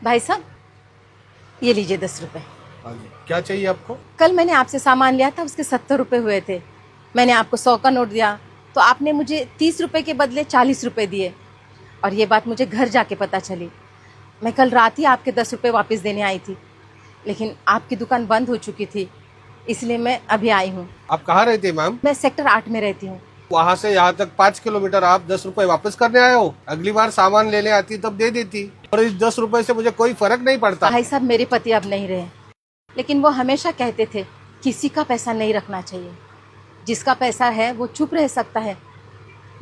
भाई साहब, ये लीजिए 10 रुपए। हाँ जी, क्या चाहिए आपको? कल मैंने आपसे सामान लिया था, उसके 70 रुपए हुए थे। मैंने आपको 100 का नोट दिया तो आपने मुझे 30 रुपए के बदले 40 रुपए दिए। और ये बात मुझे घर जाके पता चली। मैं कल रात ही आपके 10 रुपए वापस देने आई थी, लेकिन आपकी दुकान बंद हो चुकी थी, इसलिए मैं अभी आई हूँ। आप कहाँ रहते हैं मैम? मैं सेक्टर 8 में रहती हूँ। वहाँ से यहाँ तक 5 किलोमीटर, आप 10 रुपए वापस करने आए हो? अगली बार सामान लेने आती तब दे देती। और इस 10 रुपए से मुझे कोई फर्क नहीं पड़ता। भाई साहब, मेरे पति अब नहीं रहे, लेकिन वो हमेशा कहते थे किसी का पैसा नहीं रखना चाहिए। जिसका पैसा है वो चुप रह सकता है,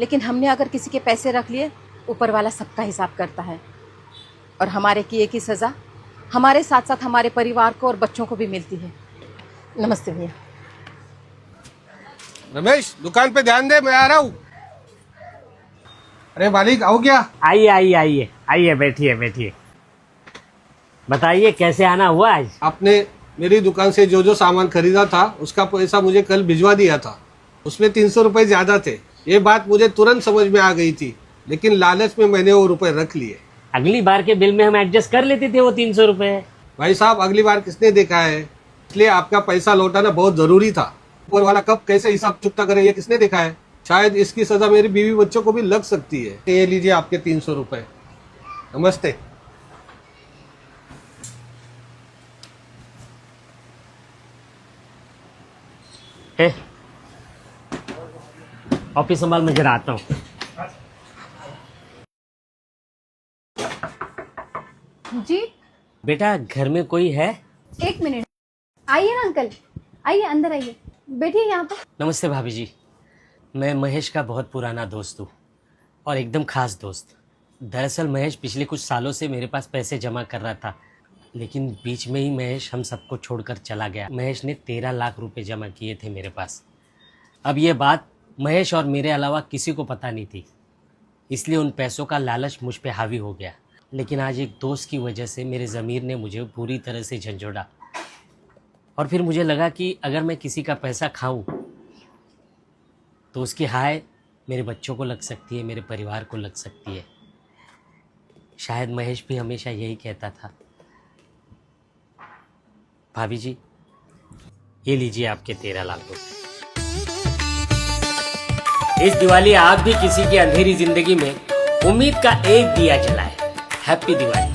लेकिन हमने अगर किसी के पैसे रख लिए, ऊपर वाला सबका हिसाब करता है। और हमारे किए की सज़ा हमारे साथ साथ हमारे परिवार को और बच्चों को भी मिलती है। नमस्ते भैया। रमेश, दुकान पे ध्यान दे, मैं आ रहा हूँ। अरे मालिक, आओ क्या? आइए आइए आइए आइए, बैठिए बैठिए। बताइए कैसे आना हुआ आज? आपने मेरी दुकान से जो जो सामान खरीदा था उसका पैसा मुझे कल भिजवा दिया था। उसमें 300 रुपए ज्यादा थे। ये बात मुझे तुरंत समझ में आ गई थी, लेकिन लालच में मैंने वो रुपए रख लिए। अगली बार के बिल में हम एडजस्ट कर लेते थे वो 300 रुपए। भाई साहब, अगली बार किसने देखा है? इसलिए आपका पैसा लौटाना बहुत जरूरी था। ऊपर वाला कब कैसे हिसाब चुकता करे, ये किसने देखा है? शायद इसकी सजा मेरी बीवी बच्चों को भी लग सकती है। ये लीजिए आपके 300 रुपए। नमस्ते। ऑफिस संभाल, मैं जरा आता हूँ। जी बेटा, घर में कोई है? 1 मिनट, आइए ना अंकल, आइए अंदर आइए, बैठिए यहाँ पे। नमस्ते भाभी जी। मैं महेश का बहुत पुराना दोस्त हूँ और एकदम खास दोस्त। दरअसल महेश पिछले कुछ सालों से मेरे पास पैसे जमा कर रहा था, लेकिन बीच में ही महेश हम सबको छोड़कर चला गया। महेश ने 13 लाख रुपए जमा किए थे मेरे पास। अब ये बात महेश और मेरे अलावा किसी को पता नहीं थी, इसलिए उन पैसों का लालच मुझ पे हावी हो गया। लेकिन आज एक दोस्त की वजह से मेरे ज़मीर ने मुझे पूरी तरह से झंझोड़ा। और फिर मुझे लगा कि अगर मैं किसी का पैसा खाऊं तो उसकी हाय मेरे बच्चों को लग सकती है, मेरे परिवार को लग सकती है। शायद महेश भी हमेशा यही कहता था। भाभी जी, ये लीजिए आपके 13 लाख रुपए। इस दिवाली आप भी किसी की अंधेरी जिंदगी में उम्मीद का एक दिया जलाए। हैप्पी दिवाली।